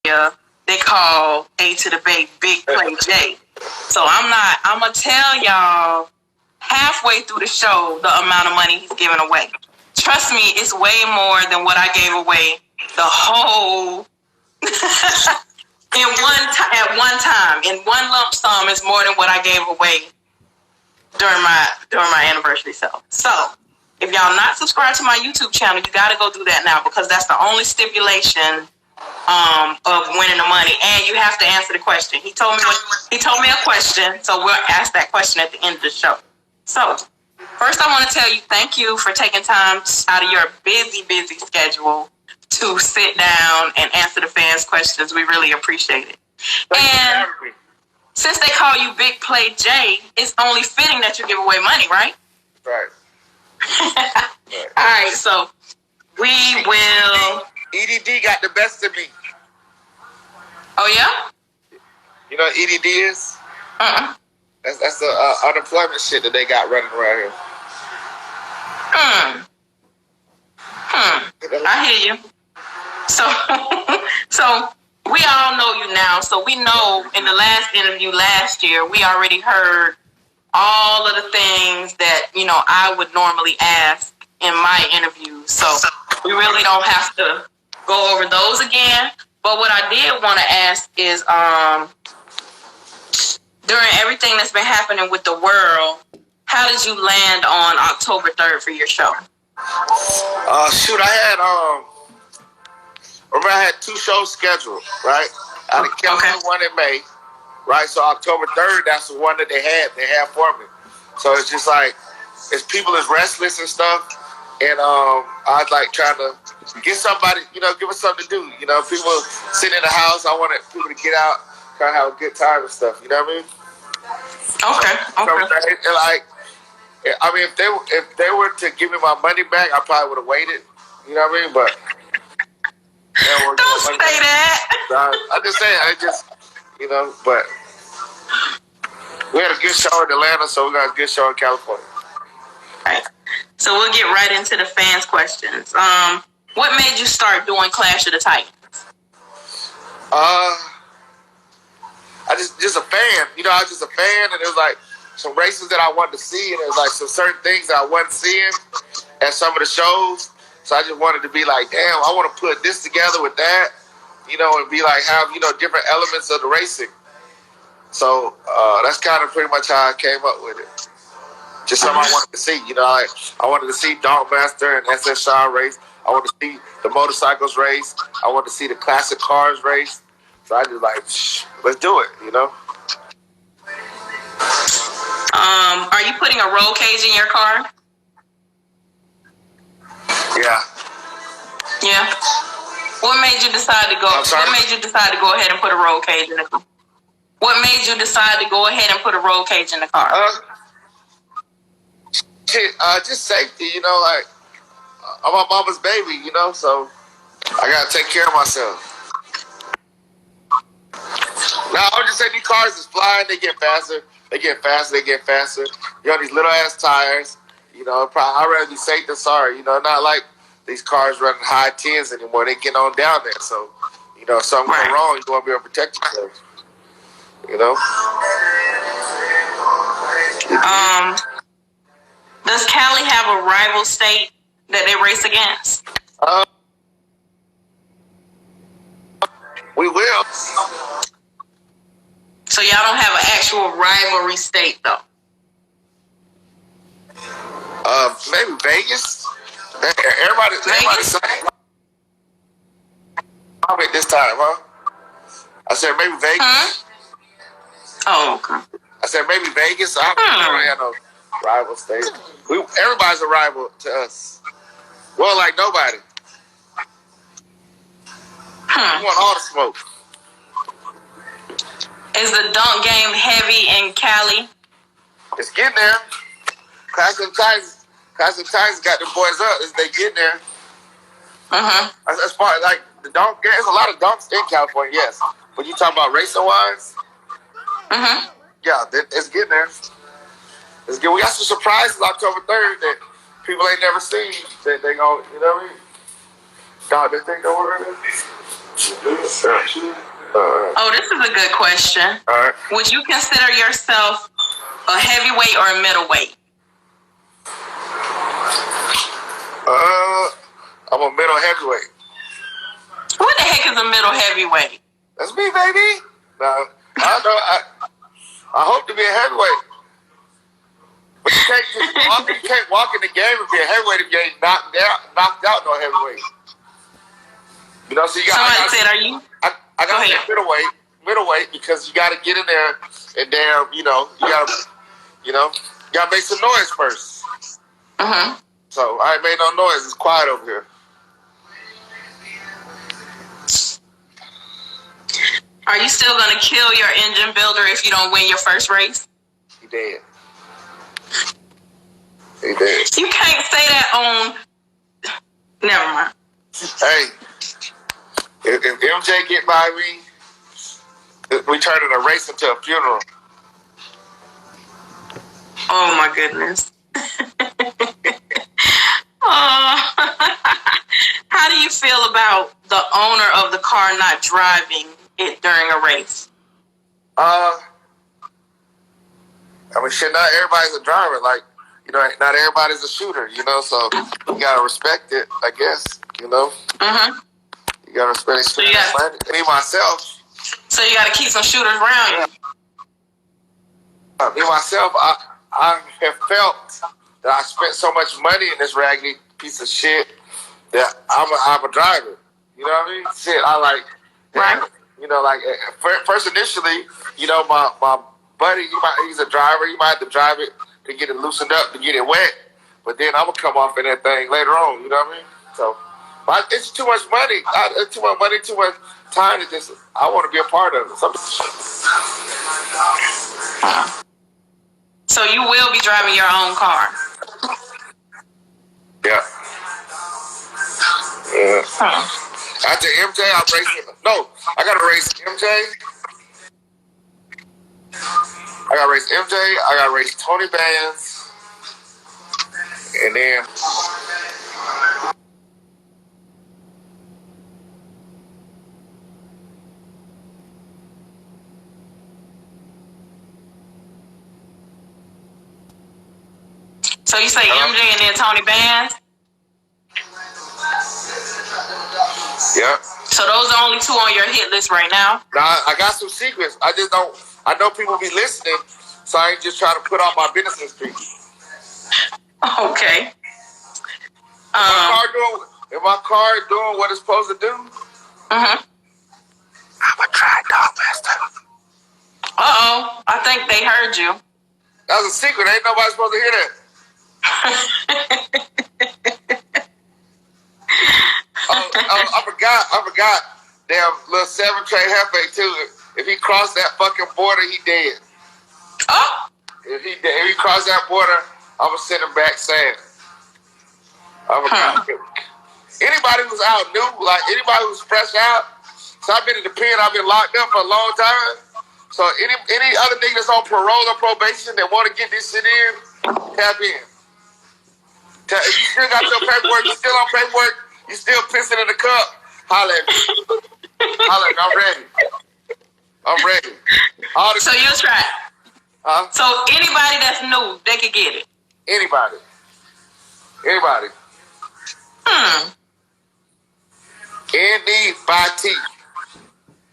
they call Atothebay Big Play J. So I'm going to tell y'all halfway through the show the amount of money he's giving away. Trust me, it's way more than what I gave away the whole at one time. In one lump sum is more than what I gave away during my anniversary sale. So if y'all not subscribed to my YouTube channel, you got to go do that now, because that's the only stipulation of winning the money, and you have to answer the question. He told me a question, so we'll ask that question at the end of the show. So first, I want to tell you thank you for taking time out of your busy schedule to sit down and answer the fans' questions. We really appreciate it. And since they call you Big Play J, it's only fitting that you give away money, right? Right. All right, so we will. EDD got the best of me. Oh yeah? You know what EDD is? That's the unemployment shit that they got running around here. I hear you. So we all know you now. So we know in the last interview last year, we already heard all of the things that, you know, I would normally ask in my interviews. So we really don't have to go over those again. But what I did want to ask is, during everything that's been happening with the world, how did you land on October 3rd for your show? Shoot, remember I had 2 shows scheduled, right? I had canceled one in May, right? So October 3rd, that's the one that they had for me. So it's just like, people is restless and stuff, and I'd like trying to get somebody, you know, give us something to do. You know, people sitting in the house, I wanted people to get out, kind of have a good time and stuff. You know what I mean? Okay. And like, I mean, if they were to give me my money back, I probably would have waited. You know what I mean? But don't say that. I'm just saying. You know. But we had a good show in Atlanta, so we got a good show in California. All right. So we'll get right into the fans' questions. What made you start doing Clash of the Titans? I just a fan. You know, I was just a fan, and it was like some races that I wanted to see, and it was like some certain things that I wasn't seeing at some of the shows. So I just wanted to be like, damn, I want to put this together with that, you know, and be like, have, you know, different elements of the racing. So that's kind of pretty much how I came up with it. Just something I wanted to see, you know. I wanted to see Dawnmaster and SS Shaw race. I wanted to see the motorcycles race. I wanted to see the classic cars race. So I just like, let's do it, you know. Are you putting a roll cage in your car? Yeah. Yeah. What made you decide to go? What made you decide to go ahead and put a roll cage in the car? What made you decide to go ahead and put a roll cage in the car? Just safety, you know. Like, I'm my mama's baby, you know, so I gotta take care of myself. Now, I would just say these cars is flying. They get faster. They get faster. They get faster. You know, these little ass tires. You know, I'd rather be safe than sorry. You know, not like these cars running high 10s anymore. They get on down there. So, you know, if something goes wrong, you want to be able to protect yourself. You know? Does Cali have a rival state that they race against? We will. So y'all don't have an actual rivalry state, though? Maybe Vegas. Everybody at this time, huh? I said maybe Vegas. Huh? Oh, okay. I said maybe Vegas. I don't have no rival state. Everybody's a rival to us. Well, like nobody. We want all the smoke. Is the dunk game heavy in Cali? It's getting there. Classic Titans got the boys up as they get there. That's part, like, the dunk game. There's a lot of dunks in California, yes. But you talking about racing wise? Yeah, it's getting there. It's good. We got some surprises October 3rd that people ain't never seen. That they go, you know what I mean? God, they think over it. Oh, this is a good question. All right. Would you consider yourself a heavyweight or a middleweight? I'm a middle heavyweight. What the heck is a middle heavyweight? That's me, baby. No, I know. I hope to be a heavyweight. But you can't walk in the game and be a heavyweight if you ain't knocked out no heavyweight. You know, so you got. Somebody said, "Are you?" I got to say middleweight, because you got to get in there and damn, you got to make some noise first. So I ain't made no noise. It's quiet over here. Are you still gonna kill your engine builder if you don't win your first race? He dead. He dead. You can't say that on. Never mind. Hey, if MJ get by me, we turn a race into a funeral. Oh my goodness. How do you feel about the owner of the car not driving it during a race? I mean, shit, not everybody's a driver. Like, not everybody's a shooter, so you gotta respect it, I guess, You gotta respect it. So me, myself. So you gotta keep some shooters around you. Me, myself, I have felt that I spent so much money in this raggedy piece of shit that I'm a driver. You know what I mean? Shit, I like, right. First initially, my buddy, he's a driver. He might have to drive it to get it loosened up, to get it wet. But then I'm going to come off in that thing later on, you know what I mean? So, it's too much money. Too much time to just, I want to be a part of it. So you will be driving your own car? Yeah. After MJ, I'm racing. No, I got to race MJ. I got to race MJ. I got to race Tony Bands. And then... So you say MJ and then Tony Bands? Yeah. So those are only two on your hit list right now? Nah, I got some secrets. I just don't... I know people be listening, so I ain't just trying to put all my business in the street. Okay. If my car is doing what it's supposed to do, I'm a try dog master. Uh-oh. I think they heard you. That was a secret. Ain't nobody supposed to hear that. I forgot. Damn, little 7-tray Hefe too. If he crossed that fucking border, he dead. Oh. If he crossed that border, I'ma send him back sad. Anybody who's out new, like anybody who's fresh out. So I've been in the pen. I've been locked up for a long time. So any other nigga that's on parole or probation that want to get this shit in, tap in. If you still got your paperwork, you still on paperwork, you still pissing in the cup, holla at me. Holla at me. I'm ready. So you'll try. Huh? So anybody that's new, they can get it. Anybody. Anybody. Anybody.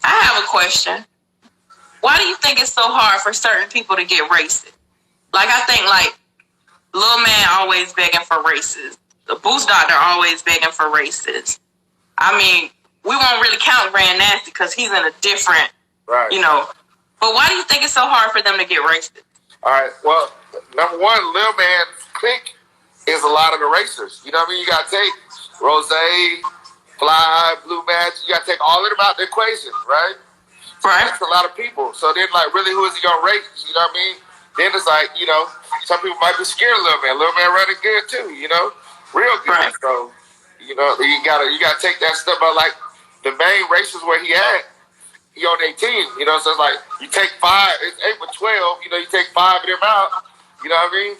I have a question. Why do you think it's so hard for certain people to get races? Like, I think, Lil Man always begging for races. The Boost Doctor always begging for races. I mean, we won't really count Grand Nasty because he's in a different, right. But why do you think it's so hard for them to get races? All right. Well, number one, Lil Man clique is a lot of the racers. You know what I mean? You got to take Rose, Fly, Blue Match. You got to take all of them out the equation, right? Right. That's a lot of people. So then, really, who is he going to race? You know what I mean? Then it's some people might be scared of Lil Man. Lil Man running good, too, real good. Right. So, you gotta take that step. But, the main races where he at, he on 18, so it's like, you take 5, it's 8 with 12, you take 5 of them out, you know what I mean?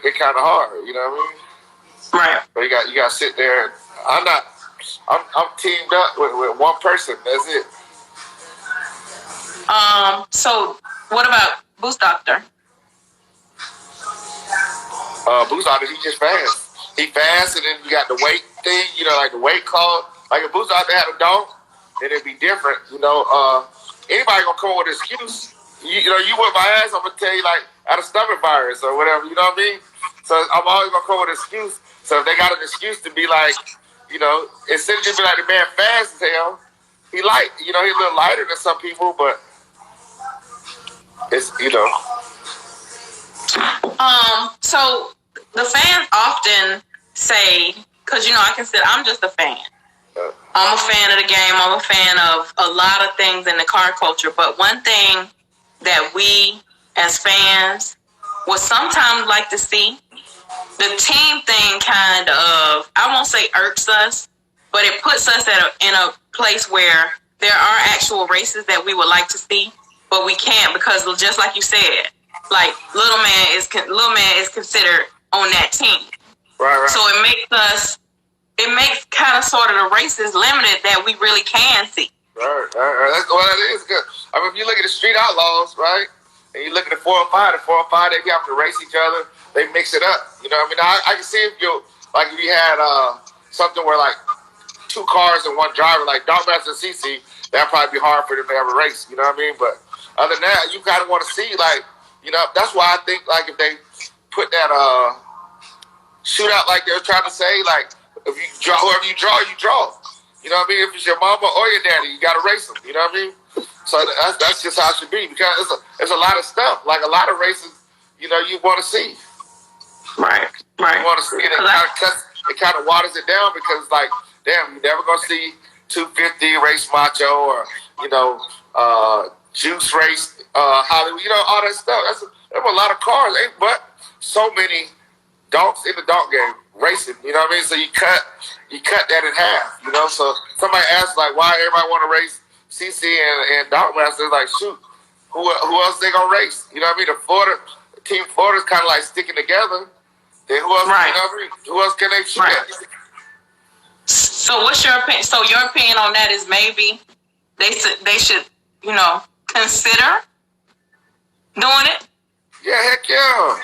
It's kind of hard, you know what I mean? Right. But you got to sit there. I'm not I'm teamed up with one person. That's it. So what about Boost Doctor? Boost Doctor, he just fast. He fast, and then you got the weight thing. You know, like the weight call. Like if Boost Doctor had a dog, then it'd be different. You know, anybody gonna come up with an excuse. You know, you whip my ass, I'm gonna tell you like I had a stomach virus or whatever. You know what I mean? So I'm always gonna come up with an excuse. So if they got an excuse to be like, you know, instead of just be like the man fast as hell, he light. You know, he's a little lighter than some people, but it's, you know. So the fans often say, because you know, I'm just a fan. I'm a fan of the game. I'm a fan of a lot of things in the car culture. But one thing that we as fans would sometimes like to see, the team thing kind of, I won't say irks us, but it puts us in a place where there are actual races that we would like to see, but we can't because just like you said, like little man is considered on that team. Right. So it makes kind of sort of the races limited that we really can see. Right. That's what it is. Good. I mean, if you look at the Street Outlaws, right, and you look at the 405, they have to race each other. They mix it up. You know what I mean? I can see if you had something where like two cars and one driver, like Darkmaster and CC, that'd probably be hard for them to ever race. You know what I mean? But other than that, you kind of want to see, like, you know, that's why I think like if they put that shootout like they're trying to say, like if you draw, whoever you draw, you draw. You know what I mean? If it's your mama or your daddy, you got to race them. You know what I mean? So that's just how it should be because it's a lot of stuff. Like a lot of races, you know, you want to see. Right. You want to see it. It kind of waters it down because, like, damn, you're never going to see 250 race Macho or, you know, Juice race Hollywood. You know, all that stuff. There's a lot of cars, but so many donks in the donk game racing. You know what I mean? So you cut that in half. You know, so somebody asked like, why everybody want to race CC and Darkmaster? Like, shoot, who else they gonna race? You know what I mean? Team Florida's kind of like sticking together. Then who else? Right. You know what I mean? Who else can they shoot at? So what's your opinion? So your opinion on that is maybe they should, you know, consider doing it? Yeah, heck yeah.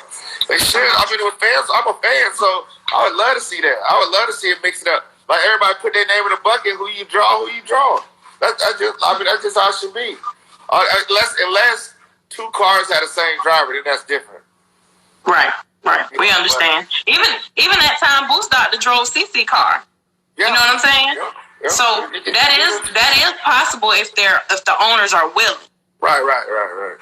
They should. I mean, with fans, I'm a fan, so I would love to see that. I would love to see it mix it up. Like everybody put their name in a bucket. Who you draw. That's just how it should be. Unless two cars had the same driver, then that's different. Right. We understand. Even that time, Boost Doctor drove CC car. Yeah. You know what I'm saying? Yeah. So that is possible if the owners are willing. Right.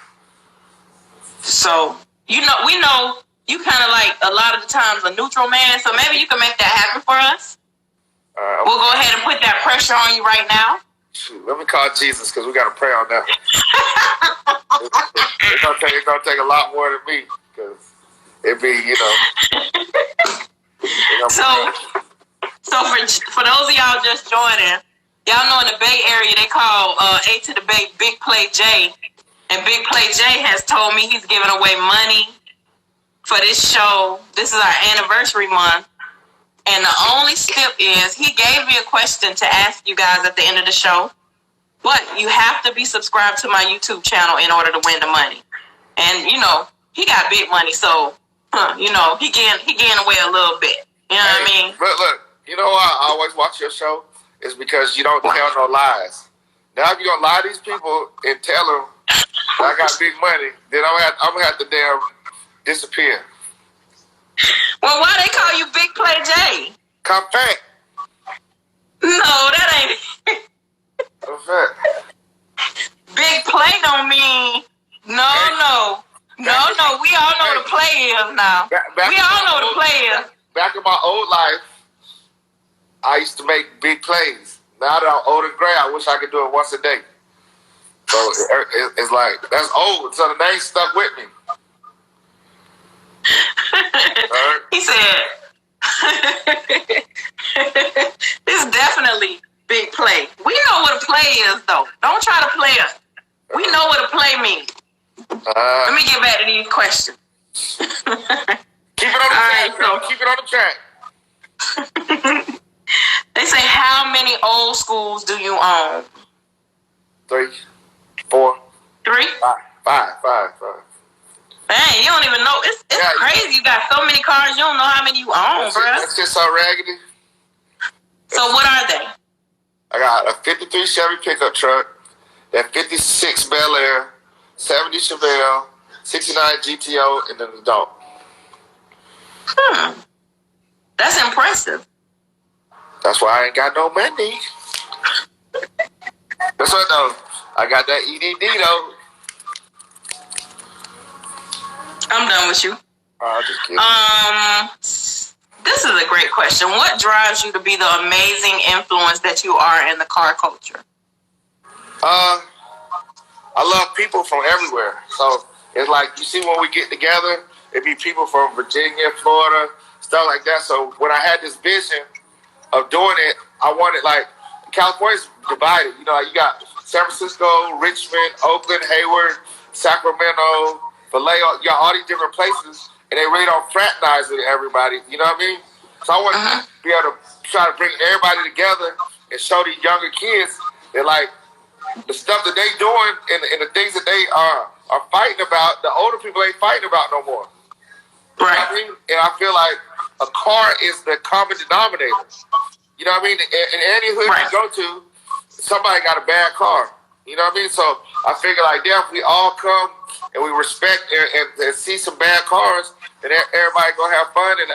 So we know you kind of like a lot of the times a neutral man. So maybe you can make that happen for us. We'll go ahead and put that pressure on you right now. Shoot, let me call Jesus because we got to pray on that. It's gonna take a lot more than me because it'd be, you know. So for those of y'all just joining, y'all know in the Bay Area they call Atothebay Big Play J, and Big Play J has told me he's giving away money for this show. This is our anniversary month. And the only step is he gave me a question to ask you guys at the end of the show. But you have to be subscribed to my YouTube channel in order to win the money. And, you know, he got big money, so, you know, he getting away a little bit. You know what I mean? Look, you know why I always watch your show? Is because you don't tell no lies. Now, if you're going to lie to these people and tell them I got big money, then I'm going to have to damn disappear. Well, why they call you Big Play J? Compact. No, that ain't. Compact. Big Play don't mean no. We all know the play is now. We all know the play is. Back in my old life, I used to make big plays. Now that I'm old and gray, I wish I could do it once a day. So it's like, that's old. So the name stuck with me. He said, this is definitely big play. We know what a play is, though. Don't try to play us. We know what a play means. Let me get back to these questions. Keep it on the track, bro. Keep it on the track. They say, how many old schools do you own? 3, 4. 3? 5. Dang, you don't even know. It's crazy. You got so many cars, you don't know how many you own, bro. That's just so raggedy. So what are they? I got a 53 Chevy pickup truck, that 56 Bel Air, 70 Chevelle, 69 GTO, and then the dog. That's impressive. That's why I ain't got no money. That's what though. I got that EDD though. I'm done with you. Just kidding. This is a great question. What drives you to be the amazing influence that you are in the car culture? I love people from everywhere. So it's like, you see when we get together, it be people from Virginia, Florida, stuff like that. So when I had this vision of doing it, I wanted, like, California's divided. You know, you got San Francisco, Richmond, Oakland, Hayward, Sacramento, Vallejo. You got all these different places, and they really don't fraternize with everybody. You know what I mean? So I want to be able to try to bring everybody together and show these younger kids that, like, the stuff that they doing and the things that they are fighting about, the older people ain't fighting about no more. Right. You know what I mean? And I feel like a car is the common denominator. You know what I mean? In any hood you go to, somebody got a bad car. You know what I mean? So I figure, like, damn, if we all come and we respect and see some bad cars, then everybody gonna have fun. And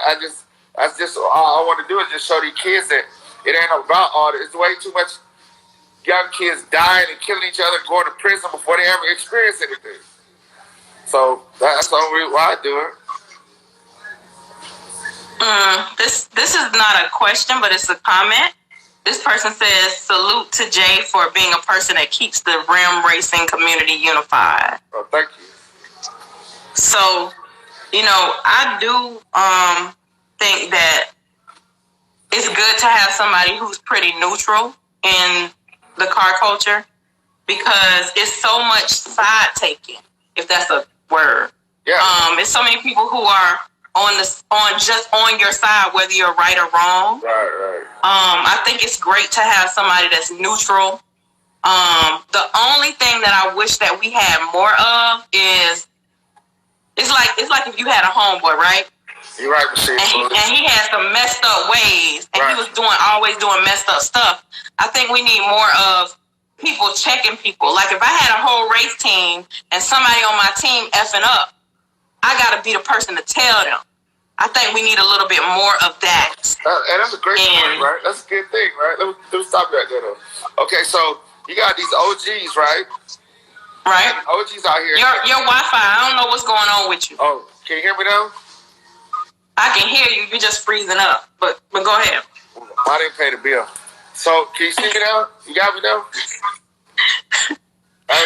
that's just all I want to do is just show these kids that it ain't about all this. It's way too much young kids dying and killing each other, going to prison before they ever experience anything. So that's the only reason why I do it. This is not a question, but it's a comment. This person says, salute to Jay for being a person that keeps the rim racing community unified. Oh, thank you. So, you know, I do think that it's good to have somebody who's pretty neutral in the car culture, because it's so much side taking, if that's a word. Yeah. It's so many people who are on your side, whether you're right or wrong. Right. I think it's great to have somebody that's neutral. The only thing that I wish that we had more of is it's like if you had a homeboy, right? You're right, Michelle. And he had some messed up ways, and he was always doing messed up stuff. I think we need more of people checking people. Like, if I had a whole race team and somebody on my team effing up, I gotta be the person to tell them. I think we need a little bit more of that. And that's a great point, right? That's a good thing, right? Let me stop you right there, though. Okay, so you got these OGs, right? Right. OGs out here. Your Wi-Fi, I don't know what's going on with you. Oh, can you hear me now? I can hear you. You're just freezing up. But go ahead. I didn't pay the bill. So, can you see me now? You got me now?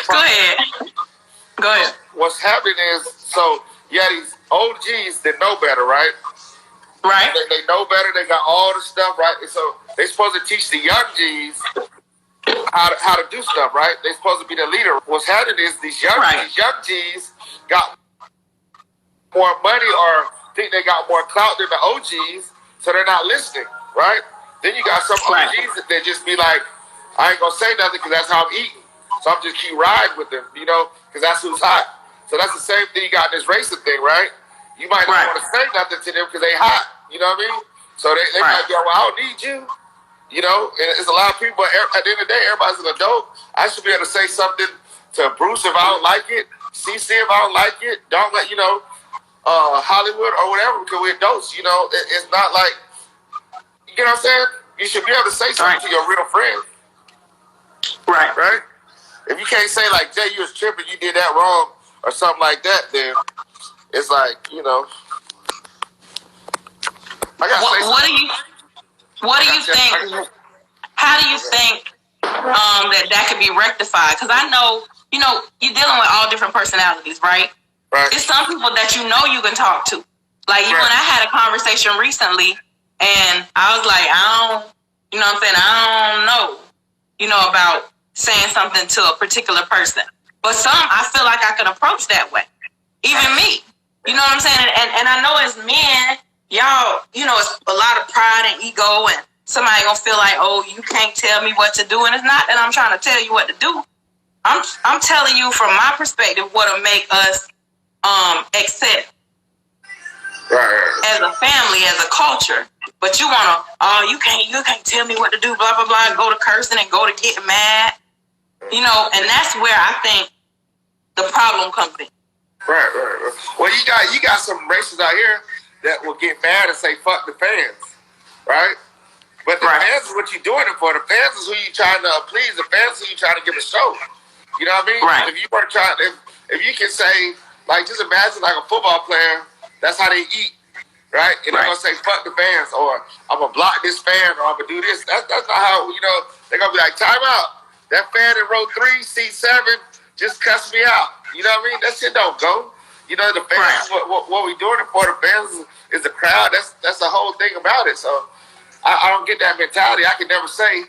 Go ahead. What's happening is, so, you have these OGs that know better, right? Right. They know better. They got all the stuff, right? And so, they're supposed to teach the young G's how to do stuff, right? They're supposed to be the leader. What's happening is these young G's got more money or think they got more clout than the OGs, so they're not listening, right? Then you got some OGs that just be like, I ain't gonna say nothing because that's how I'm eating. So I'm just keep riding with them, you know, because that's who's hot. So that's the same thing you got in this racing thing, right? You might not want to say nothing to them because they hot, you know what I mean? So they might be like, well, I don't need you. You know, and it's a lot of people, but at the end of the day, everybody's an adult. I should be able to say something to Bruce if I don't like it, CC if I don't like it, don't let, you know, Hollywood or whatever, because we're adults, you know. It's not like, you know what I'm saying? You should be able to say something to your real friend. Right? If you can't say, like, Jay, you was tripping, you did that wrong, or something like that, then it's like, you know. What do you think? How do you think that could be rectified? Because I know, you know, you're dealing with all different personalities, right? Right. It's some people that you know you can talk to. Like, you and I had a conversation recently, and I was like, I don't know, you know, about saying something to a particular person. But some, I feel like I can approach that way. Even me. You know what I'm saying? And I know as men, y'all, you know, it's a lot of pride and ego, and somebody gonna feel like, oh, you can't tell me what to do, and it's not that I'm trying to tell you what to do. I'm telling you from my perspective what'll make us accept as a family, as a culture. But you wanna, oh, you can't tell me what to do, blah blah blah, and go to cursing and go to getting mad, you know, and that's where I think the problem comes in. Right. Well, you got some racists out here that will get mad and say fuck the fans, right? But the fans is what you doing it for. The fans is who you trying to please. The fans is who you trying to give a show. You know what I mean? Right. If you weren't trying, if you can say, like, just imagine like a football player, that's how they eat, right? And they're gonna say fuck the fans, or I'm gonna block this fan, or I'm gonna do this. That's not how, you know. They're gonna be like, time out. That fan in row 3, seat 7, just cussed me out. You know what I mean? That shit don't go. You know, the fans, what we doing it for, the fans is the crowd. That's the whole thing about it. So I don't get that mentality. I can never say,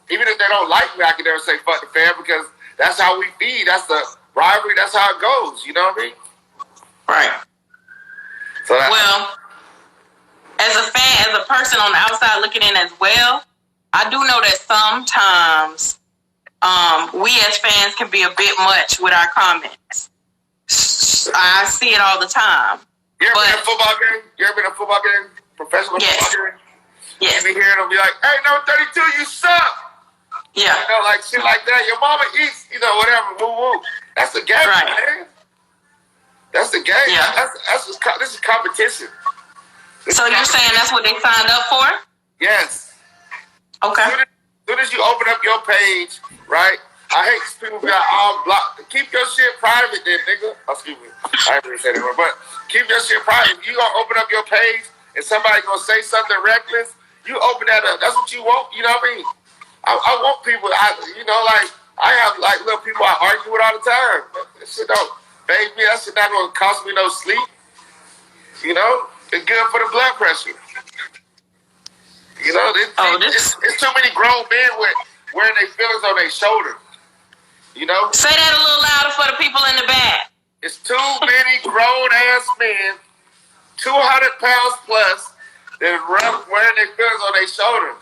even if they don't like me, I can never say fuck the fan, because that's how we feed. That's the rivalry. That's how it goes. You know what I mean? Right. So well, as a fan, as a person on the outside looking in as well, I do know that sometimes we as fans can be a bit much with our comments. I see it all the time. You ever been in a football game? You ever been in a football game? Professional football game? Yes. You be hearing them be like, hey, no 32, you suck. Yeah. You know, like shit like that. Your mama eats, you know, whatever. Woo woo. That's the game, man. That's the game. Yeah. This is competition. So you're saying that's what they signed up for? Yes. Okay. As soon as you open up your page, right? I hate people be like, oh, block. Keep your shit private then, nigga. Oh, excuse me. I ain't really say that word, but keep your shit private. If you gonna open up your page and somebody gonna say something reckless, you open that up. That's what you want. You know what I mean? I want people, I have like little people I argue with all the time. That shit don't faze me. That shit not gonna cost me no sleep. You know? It's good for the blood pressure. You know, it's too many grown men wearing their feelings on their shoulder. You know? Say that a little louder for the people in the back. It's too many grown-ass men, 200 pounds plus, that wearing their feelings on their shoulder.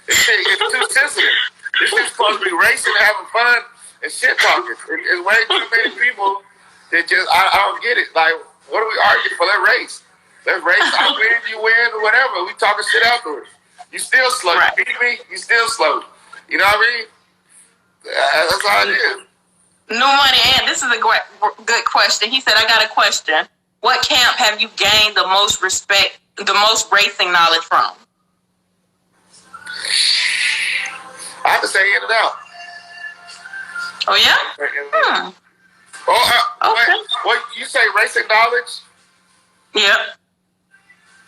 It's too sensitive. This is supposed to be racing, having fun, and shit talking. It's way too many people that just, I don't get it. Like, what are we arguing for? Let's race. Let's race. I win, you win, whatever. We talking shit afterwards. You still slow. You beat me, you still slow. You know what I mean? That's how it is. New Money, and this is a good question. He said, I got a question. What camp have you gained the most respect, the most racing knowledge from? I have to say In and Out. Oh, yeah? Okay. What you say, racing knowledge? Yep.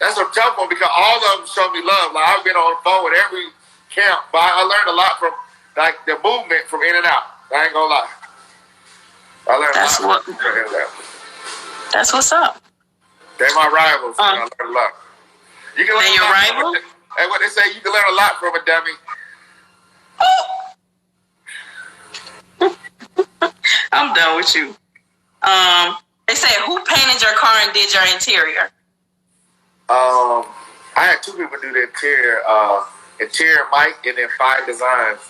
That's a tough one because all of them show me love. Like, I've been on the phone with every camp, but I learned a lot from like the movement from In and Out. I ain't gonna lie. I learned a lot from In and Out. That's what's up. They're my rivals. I learned a lot. You can learn your rival? And what they say, you can learn a lot from a dummy. I'm done with you. They said, who painted your car and did your interior? I had 2 people do the interior Mike, and then 5 designs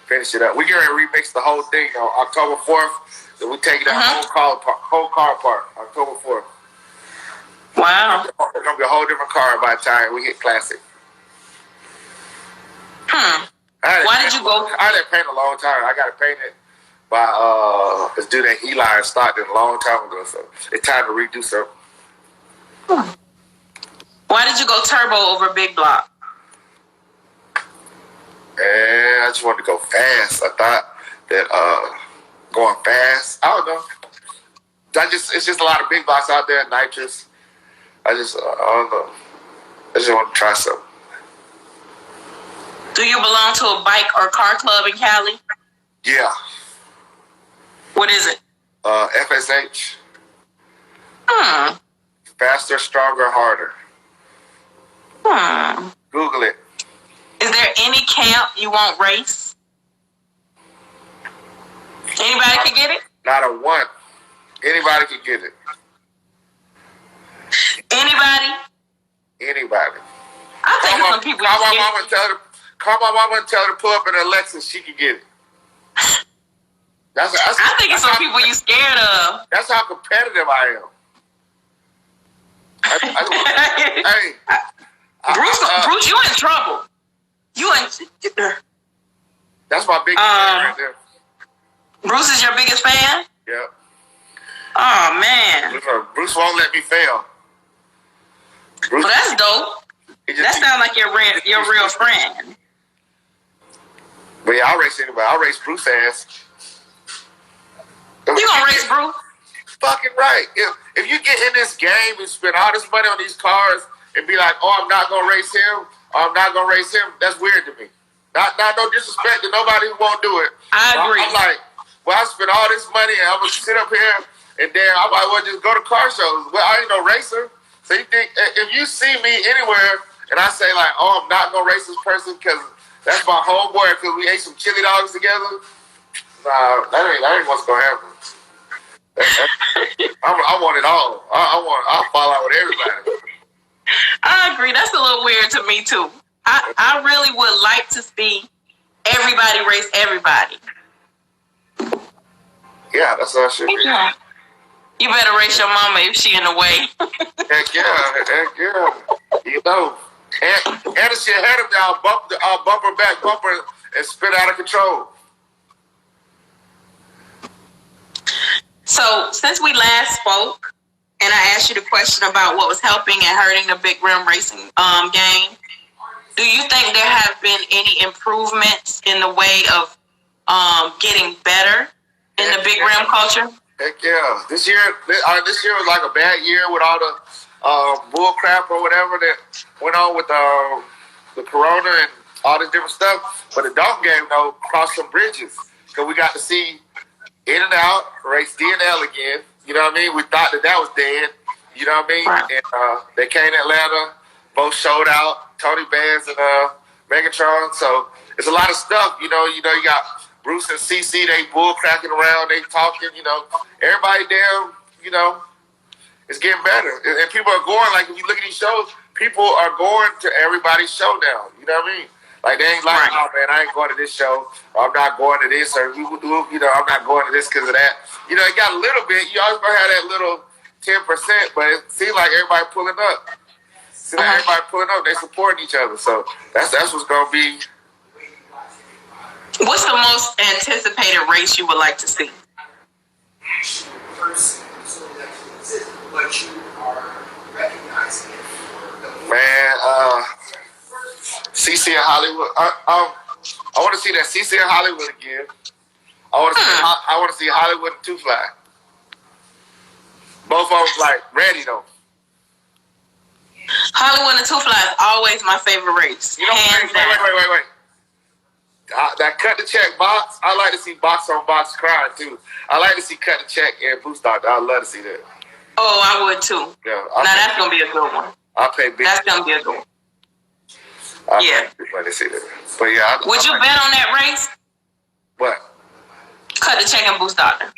finish it up. We're going to remix the whole thing on October 4th. So we take that whole car apart, October 4th. Wow. It's going to be a whole different car by the time we get classic. Why did you go? I had to paint a long time. I got to paint it by this dude named Eli in Stockton a long time ago. So it's time to redo something. Why did you go turbo over big block? And I just wanted to go fast. I thought that going fast, I don't know. It's just a lot of big blocks out there, nitrous. I don't know. I just want to try something. Do you belong to a bike or car club in Cali? Yeah. What is it? FSH. Faster, stronger, harder. Google it. Is there any camp you won't race? Anybody can get it? Not a one. Anybody can get it. Anybody? Anybody. I think some people. Call my mama and tell her Call my mama and tell her to pull up in her Lexus. She can get it. I think it's some people you scared of. That's how competitive I am. Hey, Bruce, you in trouble. You in. That's my biggest fan right there. Bruce is your biggest fan? Yeah. Oh man. Bruce won't let me fail. Bruce, well, that's dope. That sounds like your real friend. But yeah, I'll race anybody. I'll race Bruce ass. You gonna race Bruce? Fucking right. If you get in this game and spend all this money on these cars and be like, oh, I'm not gonna race him, or I'm not gonna race him, that's weird to me. Not no disrespect to nobody who won't do it. I agree. I'm like, well, I spent all this money and I'm gonna sit up here and then I might well just go to car shows. Well, I ain't no racer. So you think if you see me anywhere and I say like, oh, I'm not gonna race this person because that's my homeboy because we ate some chili dogs together. Nah, that ain't what's gonna happen. I want it all. I'll fall out with everybody. I agree. That's a little weird to me too. I really would like to see everybody race everybody. Yeah, that's how it should be. Yeah. You better race your mama if she in the way. Heck yeah. You know. And if she ahead of me, I'll bump her back, and spin out of control. So, since we last spoke, and I asked you the question about what was helping and hurting the big rim racing game, do you think there have been any improvements in the way of getting better in the big rim culture? Heck yeah. This year was like a bad year with all the bull crap or whatever that went on with the corona and all this different stuff. But the dog game, though, crossed some bridges. Because we got to see In and Out race DNL again. You know what I mean? We thought that was dead. You know what I mean? Right. And they came to Atlanta. Both showed out. Tony Bands and Megatron. So it's a lot of stuff. You know, you got Bruce and CC, they bull cracking around, they talking, everybody damn, it's getting better. And people are going, like, if you look at these shows, people are going to everybody's show now. You know what I mean? Like, they ain't like, right. Oh, man, I ain't going to this show, or I'm not going to this, or, I'm not going to this because of that. It got a little bit. You always going to have that little 10%, but it seems like everybody pulling up. Everybody pulling up, they supporting each other. So that's what's going to be. What's the most anticipated race you would like to see? Man, CC in Hollywood. I want to see that CC in Hollywood again. I want to see Hollywood and Two Fly. Both of them like ready though. Hollywood and Two Fly is always my favorite race. Wait. That cut the check box, I like to see box on box crying too. I like to see cut the check and Boost Doctor. I'd love to see that. Oh, I would too. Yeah, now that's gonna be a good one. I'll pay big. That's gonna be a good one. Yeah. Let me see that. But yeah, would you bet on that race? What? Cut the check and Boost Doctor. You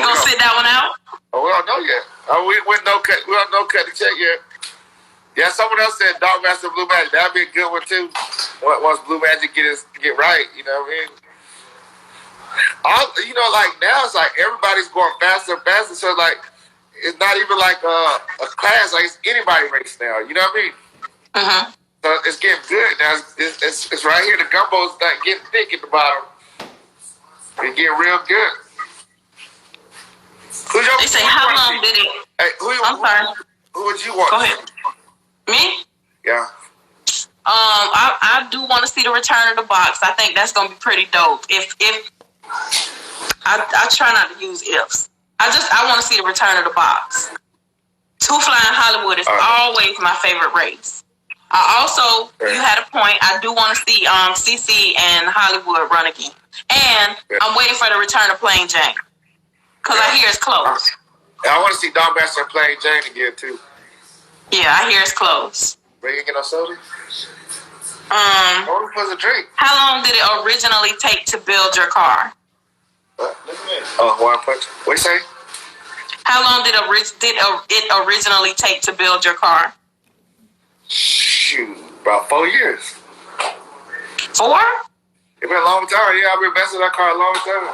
gonna sit that one out? Oh, we don't know yet. We don't know cut the check yet. Yeah, someone else said Dark Master Blue Magic. That'd be a good one too. Once Blue Magic get right, you know what I mean? Like now it's like everybody's going faster and faster. So like it's not even like a class. Like it's anybody race now. You know what I mean? Uh-huh. So it's getting good now. It's right here. The gumbo's not getting thick at the bottom. It's getting real good. They say how long did it? Hey, I'm sorry. Who would you want? Go ahead. Me? Yeah. I do want to see the return of the box. I think that's gonna be pretty dope. If I try not to use ifs. I want to see the return of the box. Two Fly in Hollywood is always my favorite race. I also, you had a point. I do want to see CC and Hollywood run again, and I'm waiting for the return of Plain Jane because I hear it's close. I want to see Don Master and Plain Jane again too. Yeah, I hear it's close. Where you get no soda? What was a drink? How long did it originally take to build your car? One punch. What you say? How long did it originally take to build your car? Shoot, About 4 years. 4? It's been a long time. Yeah, I've been messing with that car a long time.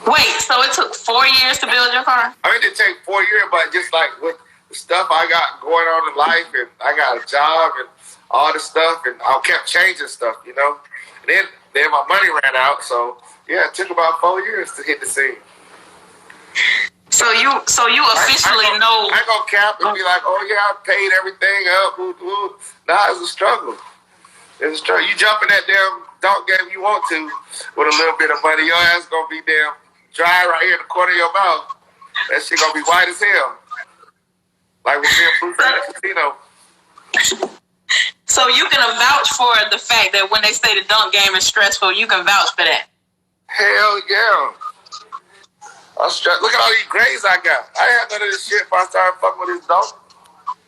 Wait, so it took 4 years to build your car? I mean, it didn't take 4 years, but just like with the stuff I got going on in life, and I got a job and all this stuff, and I kept changing stuff, you know. And then my money ran out, so yeah, it took about 4 years to hit the scene. So you officially know. I ain't gonna cap and be like, oh yeah, I paid everything up. Nah, it's a struggle. It's a struggle. You jump in that damn dunk game you want to with a little bit of money, your ass gonna be damn dry right here in the corner of your mouth. That shit gonna be white as hell. Like with me and Bruce at the casino. So you can vouch for the fact that when they say the dunk game is stressful, you can vouch for that. Hell yeah. Look at all these grades I got. I ain't had none of this shit before I started fucking with this dunk.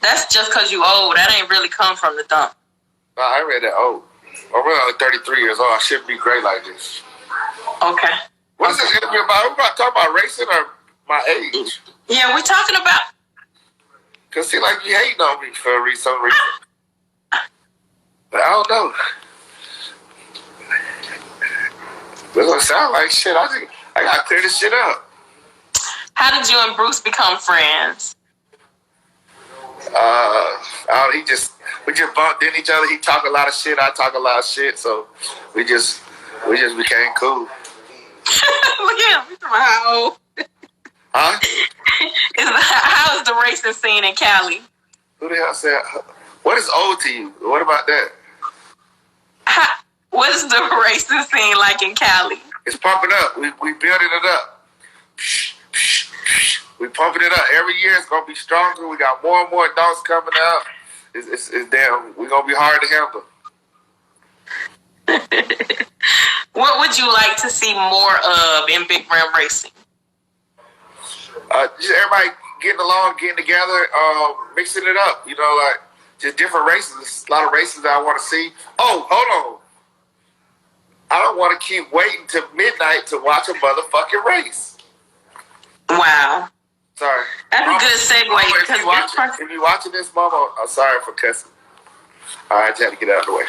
That's just because you old. That ain't really come from the dunk. Nah, I ain't read that old. I'm really only 33 years old. I shouldn't be great like this. Okay. What is this interview about? We about to talk about racing or my age? Yeah, we talking about... Because see, like you hating on me for some reason. But I don't know. It doesn't sound like shit. I got to clear this shit up. How did you and Bruce become friends? We just bumped into each other. He talk a lot of shit. I talk a lot of shit. So we just became cool. Look at him. He's how old? Huh? How is the racing scene in Cali? Who the hell said? What is old to you? What about that? What is the racing scene like in Cali? It's pumping up. We building it up. We pumping it up. Every year it's gonna be stronger. We got more and more adults coming out. It's damn. We're gonna be hard to handle. What would you like to see more of in big rim racing? Just everybody getting along, getting together, mixing it up. You know, like just different races. There's a lot of races that I want to see. Oh, hold on. I don't want to keep waiting till midnight to watch a motherfucking race. Wow. Sorry. That's a good segue. If you're watching this, Mama, I'm sorry for cussing. All right, I just had to get out of the way.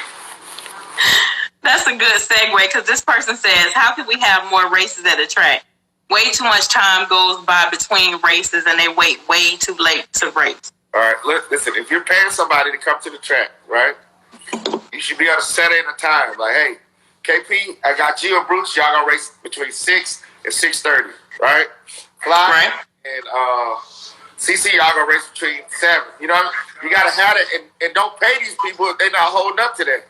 That's a good segue because this person says, how can we have more races at the track? Way too much time goes by between races and they wait way too late to race. All right, listen, if you're paying somebody to come to the track, right, you should be able to set in a time. Like, hey, KP, I got you and Bruce. Y'all gonna race between 6 and 6:30, right? Fly right. And CC, y'all gonna race between 7. You know, you gotta have it, and don't pay these people if they're not holding up to that.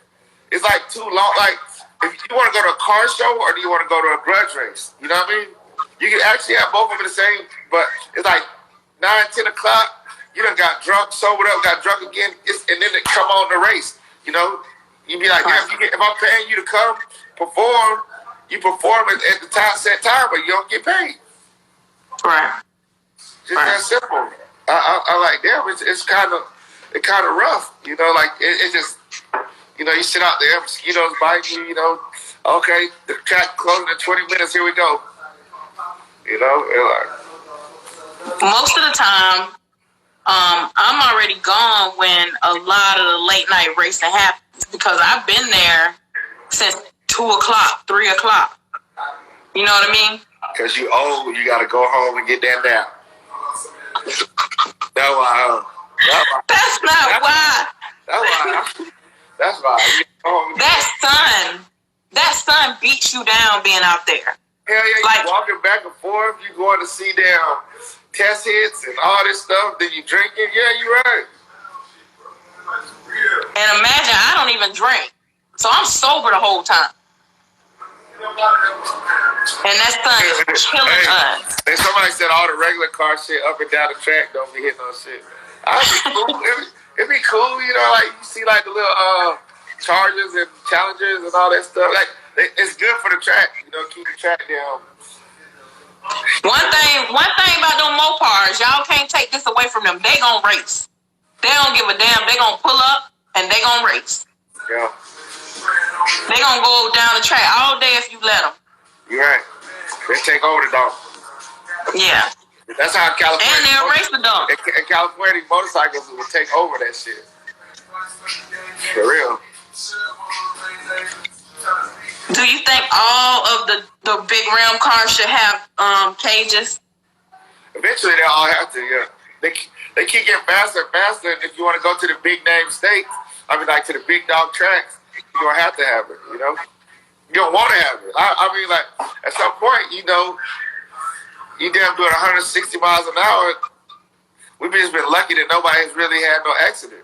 It's like too long. Like, if you want to go to a car show or do you want to go to a grudge race? You know what I mean? You can actually have both of them the same, but it's like 9, 10 o'clock. You done got drunk, sobered up, got drunk again, and then it come on the race. You know, you be like, yeah, if I'm paying you to come perform, you perform at the set time, but you don't get paid. Right. Just that simple. I like, damn, it's kind of rough. You know, like it just, you know, you sit out there, mosquitoes bite you. You know, okay, the track closing in 20 minutes. Here we go. You know, like most of the time, I'm already gone when a lot of the late night racing happens because I've been there since 2 o'clock, 3 o'clock. You know what I mean? Because you old, you got to go home and get that nap. That's why. That's not why. That's why. That sun beats you down being out there. Hell yeah, you like, walking back and forth, you going to see them test hits and all this stuff, then you drinking. Yeah, you're right. And imagine I don't even drink. So I'm sober the whole time. And that sun is killing us. And somebody said all the regular car shit up and down the track don't be hitting no shit. I'd be cool. It'd be cool, you know, like you see like the little Chargers and Challengers and all that stuff. Like it's good for the track, you know, keep the track down. One thing about them Mopars, y'all can't take this away from them. They gonna race. They don't give a damn. They gonna pull up and they gonna race. Yeah. They gonna go down the track all day if you let them. You're right. They take over the dog. Yeah. That's how California. And they'll race the dog. In California, motorcycles will take over that shit. For real. Do you think all of the big rim cars should have cages? Eventually, they all have to. Yeah, they keep getting faster and faster. And if you want to go to the big name states, I mean, like to the big dog tracks, you're gonna have to have it. You know, you don't want to have it. I mean, like at some point, you know, you damn doing 160 miles an hour. We've just been lucky that nobody's really had no accident.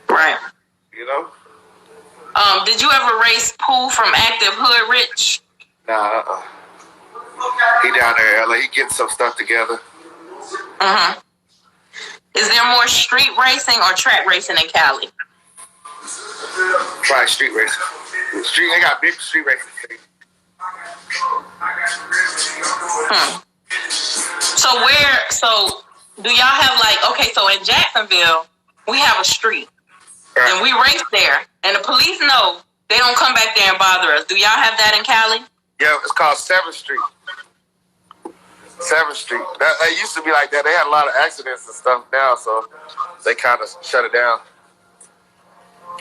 Right. You know. Did you ever race Pooh from Active Hood Rich? Nah. He down there in LA. He getting some stuff together. Mm-hmm. Is there more street racing or track racing in Cali? Try street racing. They got big street racing. So do y'all have so in Jacksonville, we have a street. Right. And we race there. And the police know they don't come back there and bother us. Do y'all have that in Cali? Yeah, it's called 7th Street. 7th Street. That used to be like that. They had a lot of accidents and stuff now, so they kind of shut it down.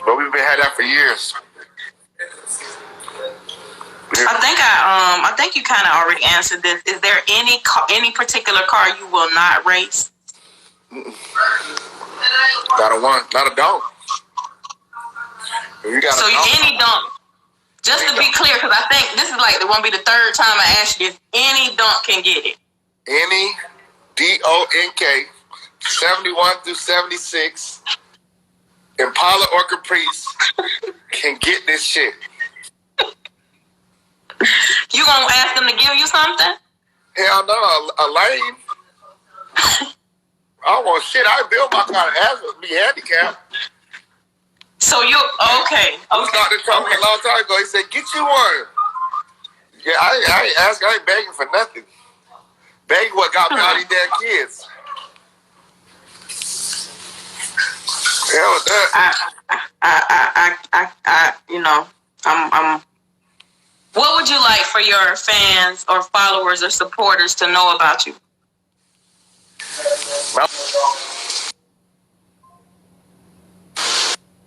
But we've been had that for years. I think you kind of already answered this. Is there any particular car you will not race? Not a one. Not a dunk. Any dunk. Just to be clear, because I think this is it won't be the third time I asked you if any dunk can get it. Any DONK 71 through 76 Impala or Caprice can get this shit. You gonna ask them to give you something? Hell no, a lane. I don't want shit. I built my car to ask me handicapped. So you okay? Who started talking a long time ago? He said, "Get you one." Yeah, I ain't asking. I ain't begging for nothing. Begging what got me all these damn kids. Hell with that. I'm. What would you like for your fans or followers or supporters to know about you?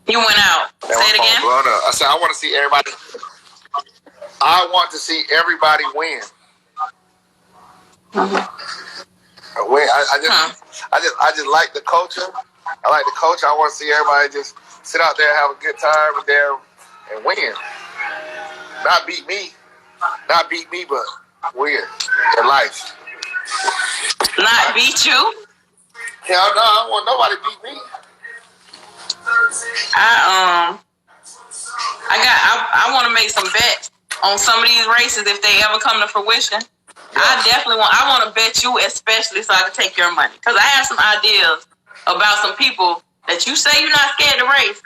You went out. Say it again. I said I want to see everybody. I want to see everybody win. Mm-hmm. I just like the culture. I like the culture. I want to see everybody just sit out there, have a good time, and win. Not beat me, but win in life. Not beat you? Hell no, I don't want nobody to beat me. I want to make some bets on some of these races if they ever come to fruition. Yeah. I want to bet you especially so I can take your money. Because I have some ideas about some people that you say you're not scared to race,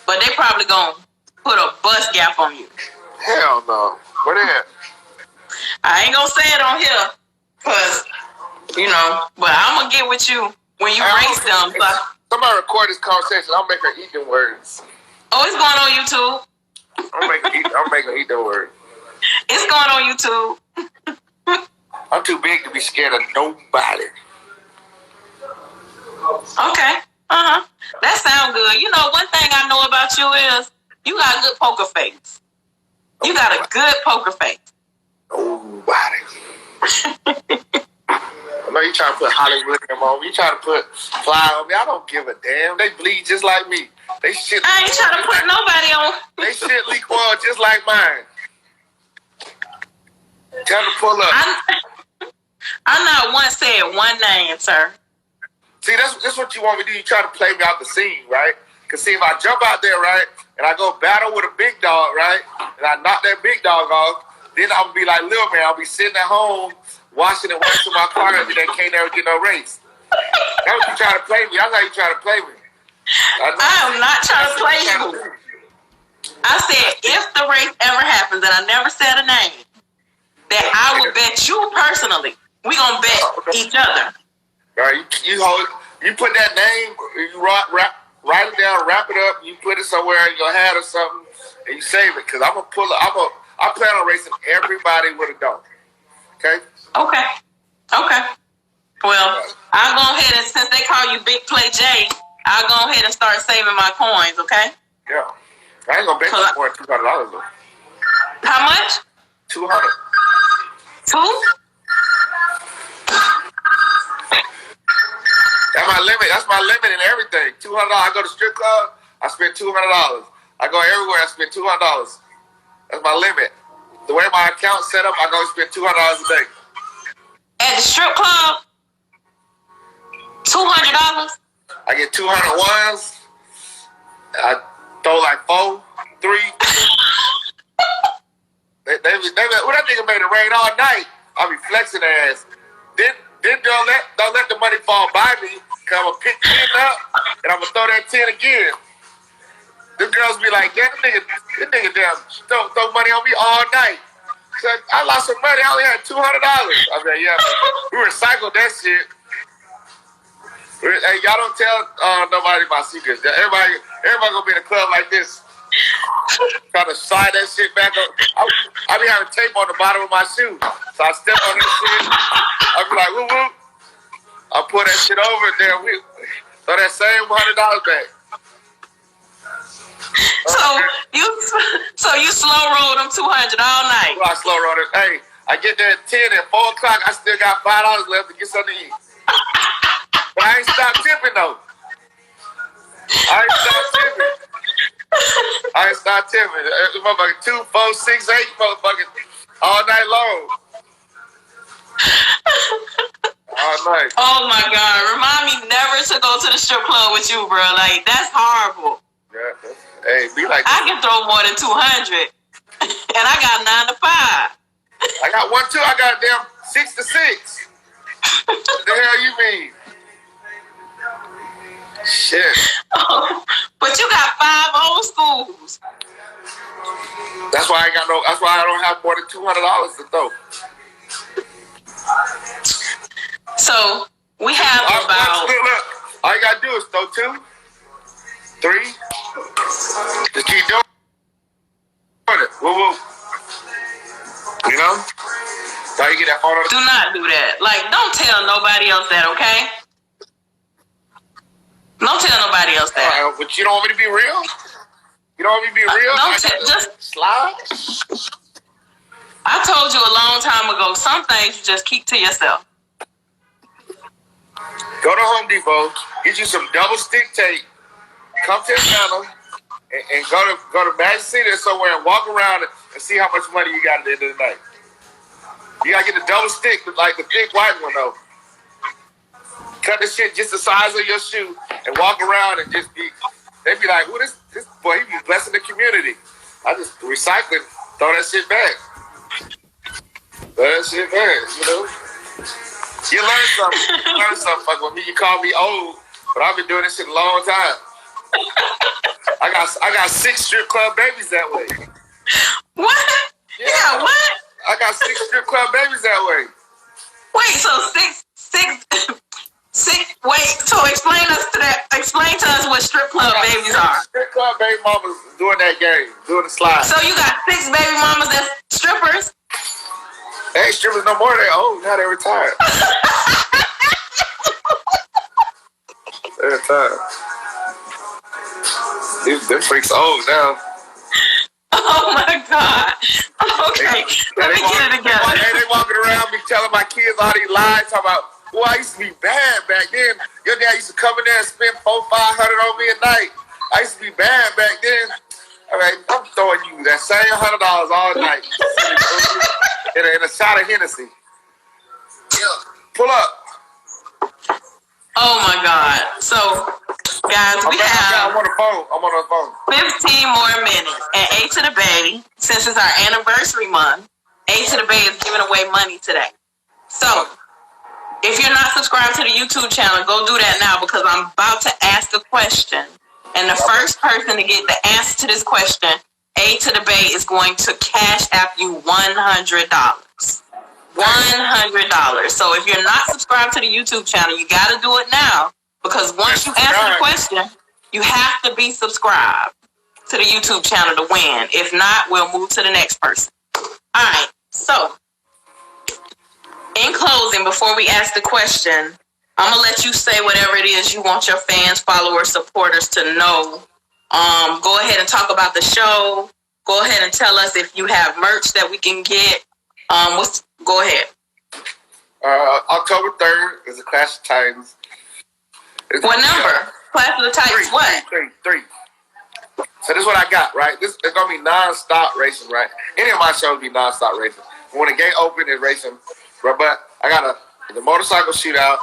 but they probably going to put a bus gap on you. Hell no. Where they at? I ain't going to say it on here because, but I'm going to get with you when you race them. Somebody record this conversation. I'll make her eat them words. Oh, it's going on YouTube. I'm making her eat them words. It's going on YouTube. I'm too big to be scared of nobody. Okay. That sounds good. One thing I know about you is you got a good poker face. You got a good poker face. Nobody. I know you trying to put Hollywood on me. You trying to put Fly on me. I don't give a damn. They bleed just like me. I ain't trying to put nobody on. They shit leak oil just like mine. Tell them to pull up. I'm not once said one name, sir. See, that's what you want me to do. You try to play me out the scene, right? Because see, if I jump out there, right, and I go battle with a big dog, right, and I knock that big dog off, then I'll be like, little man, I'll be sitting at home washing my car and they can't never get no race. That's what you trying to play me. That's how you trying to play me. I am not trying to play you. I said, if the race ever happens, and I never said a name, that I would bet you personally. We gonna bet each other. All right, you put that name, you write it down, wrap it up, you put it somewhere in your hat or something, and you save it. Because I plan on racing everybody with a dog. Okay. Well, I'll go ahead and since they call you Big Play Jay, I'll go ahead and start saving my coins, okay? Yeah. I ain't gonna bet you more than $200 though. How much? 200. 2? That's my limit. That's my limit in everything. $200. I go to strip club, I spend $200. I go everywhere, I spend $200. That's my limit. The way my account's set up, I go spend $200 a day. At the strip club, $200. I get 200 ones. I throw like 4, 3. They well, that nigga made it rain all night. I'll be flexing their ass. Then don't let the money fall by me. Cause I'm gonna pick 10 up and I'm gonna throw that 10 again. Them girls be like, yeah, this nigga damn throw money on me all night. So I lost some money. I only had $200. I said, yeah, we recycled that shit. Hey, y'all don't tell nobody my secrets. Everybody gonna be in a club like this. Trying to slide that shit back up. I be having tape on the bottom of my shoe. So I step on that shit. I be like, whoop whoop. I pull that shit over there. We throw that same $100 back. So you slow roll them 200 all night. I slow roll it. Hey, I get there at 10 and 4 o'clock. I still got $5 left to get something to eat. But I ain't stopped tipping though. I ain't stopped tipping. Motherfucking 2, 4, 6, 8 motherfucking all night long. All night. Oh my God. Remind me never to go to the strip club with you, bro. Like, that's horrible. Yeah, hey, be like I can throw more than 200. And I got 9 to 5. I got 1, 2. I got damn 6 to 6. What the hell you mean? Shit. Oh, but you got 5 old schools. That's why I don't have more than $200 to throw. So we have about. Look, all you gotta do is throw 2, 3. Just keep doing it. Woo woo. You know? So you get that phone. Do not do that. Like, don't tell nobody else that, okay? Don't tell nobody else that. Right, but you don't want me to be real? You don't want me to be real? Just slide. I told you a long time ago, some things you just keep to yourself. Go to Home Depot, get you some double stick tape, come to Atlanta, and go to Magic City or somewhere and walk around and see how much money you got at the end of the night. You gotta get the double stick, like the thick white one though. Cut the shit just the size of your shoe and walk around and just be. They be like, "Well, this boy, he be blessing the community." I just recycle, throw that shit back. Throw that shit back, you know. You learn something. You learn something. Fuck with me. You call me old, but I've been doing this shit a long time. I got 6 strip club babies that way. What? Yeah, what? I got 6 strip club babies that way. Wait, so six. Wait, so explain to us what strip club babies are. Strip club baby mamas doing that game, doing the slide. So you got 6 baby mamas that's strippers? They ain't strippers no more. They old. Now they retired. They retired. Them freaks old now. Oh my God. Okay, let me get it together. They walking around me telling my kids all these lies, talking about, well, I used to be bad back then. Your dad used to come in there and spend $400-500 on me a night. I used to be bad back then. All right, I'm throwing you that same $100 all night. in a shot of Hennessy. Pull up. Oh my God. So, guys, we have. I'm on the phone. 15 more minutes. And Atothebay, since it's our anniversary month, Atothebay is giving away money today. So, if you're not subscribed to the YouTube channel, go do that now because I'm about to ask a question. And the first person to get the answer to this question, Atothebay is going to cash app you $100. $100. So if you're not subscribed to the YouTube channel, you got to do it now because once you answer the question, you have to be subscribed to the YouTube channel to win. If not, we'll move to the next person. All right. So in closing, before we ask the question, I'm gonna let you say whatever it is you want your fans, followers, supporters to know. Go ahead and talk about the show. Go ahead and tell us if you have merch that we can get. Go ahead. October 3rd is the Clash of Titans. What number? Clash of the Titans. What? Three. So this is what I got, right? This is gonna be non-stop racing, right? Any of my shows be non-stop racing. When the gate open, it's racing. But I got the motorcycle shootout.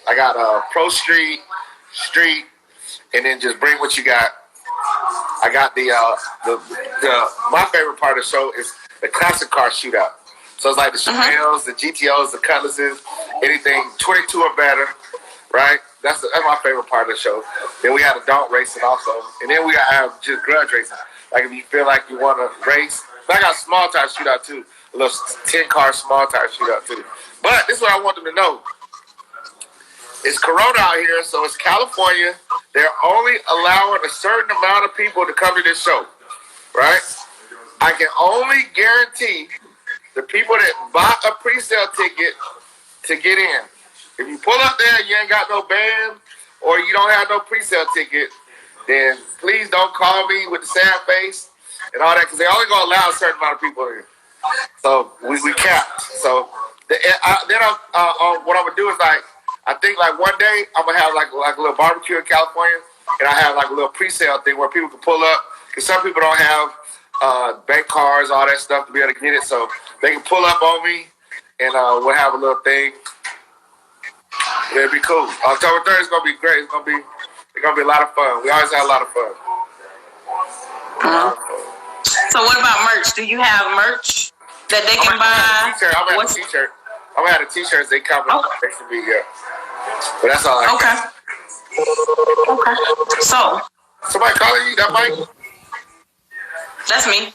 I got a pro street, and then just bring what you got. I got the my favorite part of the show is the classic car shootout. So it's like the Chevelles, the GTOs, the Cutlasses, anything 22 or better, right? That's my favorite part of the show. Then we have adult racing also, and then we have just grudge racing. Like if you feel like you want to race, but I got a small tire shootout too, a little 10-car small tire shootout too. But this is what I want them to know. It's Corona out here, so it's California. They're only allowing a certain amount of people to come to this show, right? I can only guarantee the people that buy a pre-sale ticket to get in. If you pull up there and you ain't got no band or you don't have no pre-sale ticket, then please don't call me with the sad face and all that, because they only gonna allow a certain amount of people in. So we capped. So what I'm gonna do is I think one day I'm gonna have like a little barbecue in California, and I have like a little pre-sale thing where people can pull up, because some people don't have bank cards, all that stuff to be able to get it, so they can pull up on me, and we'll have a little thing. It'll be cool. October 3rd is gonna be great. It's gonna be a lot of fun. We always have a lot of fun. So what about merch? Do you have merch that they can buy? I'm gonna have a t-shirt. I'm gonna have the t-shirts. They come next to me, yeah. But that's all I got. Okay. So somebody calling you? That Mike? That's me.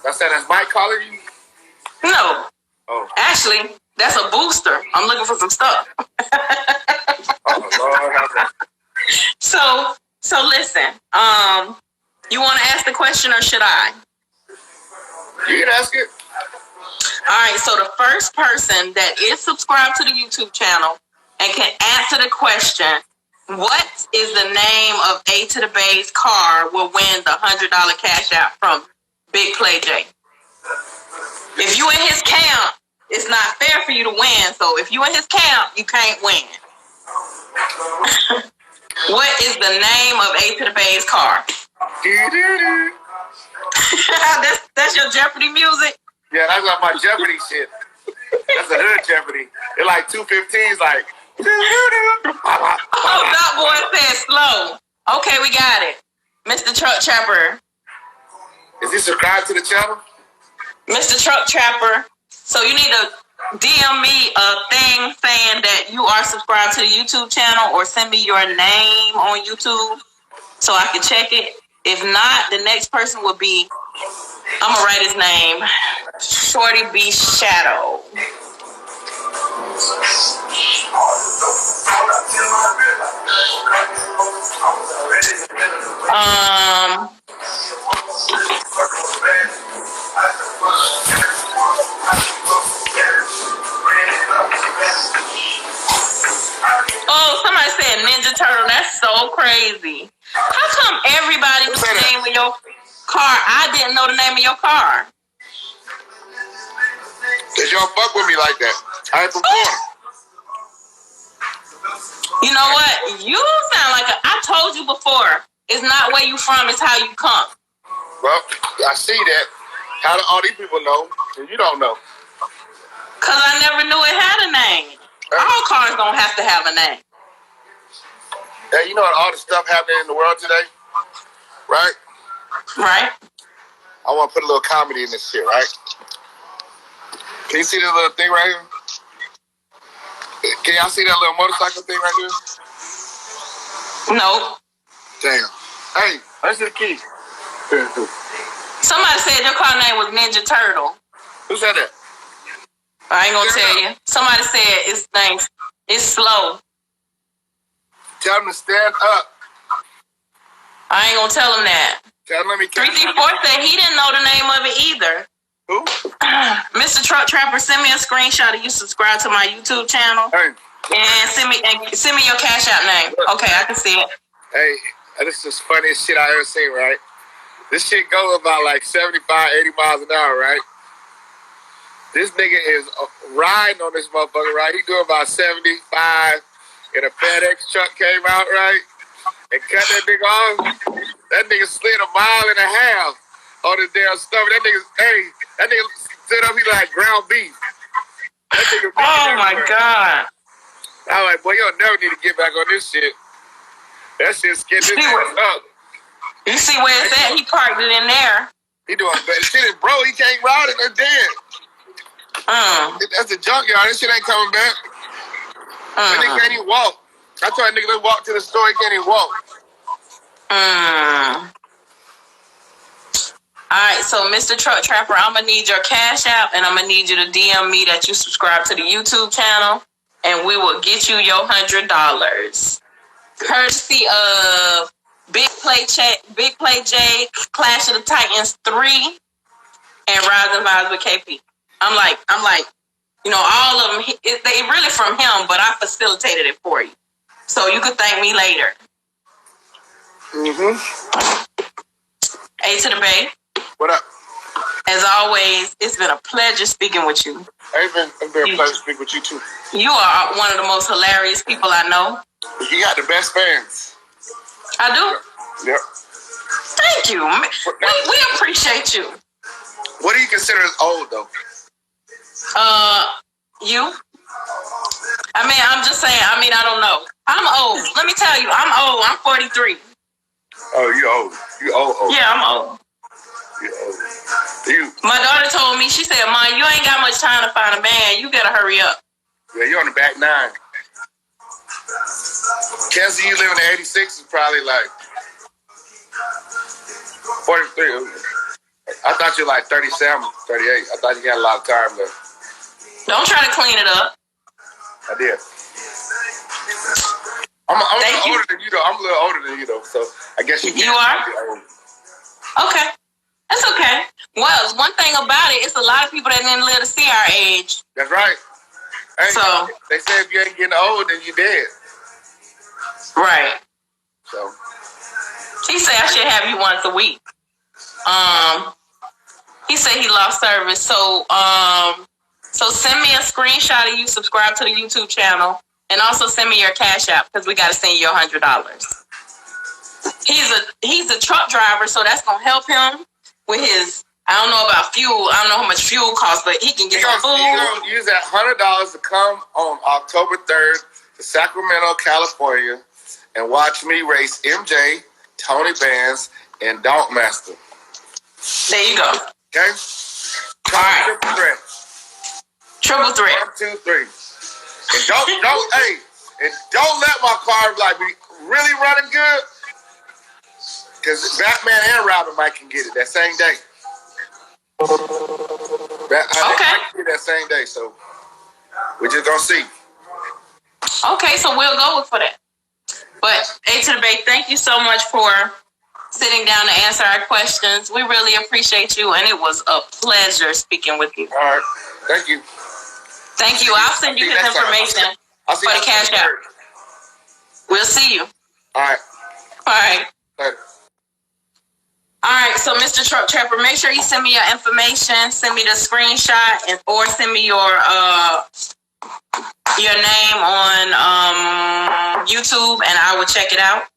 That's Mike calling you? No. Oh. Actually, that's a booster. I'm looking for some stuff. Oh, Lord. So listen. You want to ask the question or should I? You can ask it. All right. So the first person that is subscribed to the YouTube channel and can answer the question, what is the name of Atothebay's car, will win the $100 cash out from Big Play J. If you in his camp, it's not fair for you to win. So if you in his camp, you can't win. What is the name of Atothebay's car? That's your Jeopardy music? Yeah, that's like my Jeopardy shit. That's the hood Jeopardy. It's like 215's like. Oh, that boy said slow. Okay, we got it. Mr. Truck Trapper. Is he subscribed to the channel? Mr. Truck Trapper. So you need to DM me a thing saying that you are subscribed to the YouTube channel, or send me your name on YouTube so I can check it. If not, the next person will be, I'm going to write his name, Shorty B. Shadow. Oh, somebody said Ninja Turtle. That's so crazy. How come everybody knows the name of your car? I didn't know the name of your car. Cause you don't fuck with me like that. I ain't perform. You know what? You sound like I told you before. It's not where you from, it's how you come. Well, I see that. How do all these people know and you don't know? Cause I never knew it had a name. All cars don't have to have a name. Hey, you know all the stuff happening in the world today, right? Right. I want to put a little comedy in this shit, right? Can you see this little thing right here? Can y'all see that little motorcycle thing right here? No. Damn. Hey, where's the key? Somebody said your car name was Ninja Turtle. Who said that? I ain't gonna tell you. Somebody said its name is slow. Tell him to stand up. I ain't gonna tell him that. Tell him let me 334 said he didn't know the name of it either. Who? Mr. Truck Trapper, send me a screenshot of you subscribe to my YouTube channel. Hey, And send me your Cash App name. Okay, I can see it. Hey, this is the funniest shit I ever seen, right? This shit goes about like 75, 80 miles an hour, right? This nigga is riding on this motherfucker, right? He doing about 75, and a FedEx truck came out, right? And cut that nigga off. That nigga slid a mile and a half on his damn stomach. That nigga stood up, he like ground beef. That nigga oh my God. I was like, boy, you'll never need to get back on this shit. That shit scared this nigga up. You see where it's at? He parked it in there. He doing better. Shit is bro, he can't ride it, they're dead. That's a junkyard. This shit ain't coming back. That nigga can't even walk. I told that nigga to walk to the store, he can't even walk. Alright, so Mr. Truck Trapper, I'm gonna need your Cash App and I'm gonna need you to DM me that you subscribe to the YouTube channel and we will get you your $100. Courtesy of Big Play J, Clash of the Titans 3, and Rydes N Vybes with KP. I'm like, you know, all of them, they really from him, but I facilitated it for you. So you could thank me later. Atothebay. What up? As always, it's been a pleasure speaking with you. It's been a pleasure speaking with you too. You are one of the most hilarious people I know. You got the best fans. I do? Yep. Thank you. We appreciate you. What do you consider as old though? You? I mean, I'm just saying, I don't know. I'm old. Let me tell you, I'm old. I'm 43. Oh, you old. You old. Yeah, I'm old. You old. My daughter told me, she said, Mom, you ain't got much time to find a man. You gotta hurry up. Yeah, you're on the back nine. Kelsey, you live in the 86 is probably like 43. I thought you were like 37, 38. I thought you had a lot of time left. Don't try to clean it up. I did. I'm a little older than you though. I'm a little older than you though. So I guess you are? Okay. That's okay. Well, one thing about it, it's a lot of people that didn't live to see our age. That's right. Hey, so they say if you ain't getting old, then you're dead. Right. So he said I should have you once a week. He said he lost service. So send me a screenshot of you subscribe to the YouTube channel, and also send me your Cash App because we got to send you $100. He's a truck driver, so that's gonna help him with his. I don't know about fuel. I don't know how much fuel costs, but he can get some food. He's gonna use that $100 to come on October 3rd to Sacramento, California, and watch me race MJ, Tony Vance, and Donk Master. There you go. Okay. All right. Triple threat. 1, 2, 3. And don't let my car like be really running good, because Batman and Robin might can get it that same day. I can get that same day, so we're just gonna see. Okay, so we'll go for that. But Atothebay, thank you so much for sitting down to answer our questions. We really appreciate you, and it was a pleasure speaking with you. All right, thank you. Thank you. I'll send you his information for the Cash App. We'll see you. All right. All right. Later. All right. So, Mr. Truck Trapper, make sure you send me your information. Send me the screenshot, or send me your name on YouTube, and I will check it out.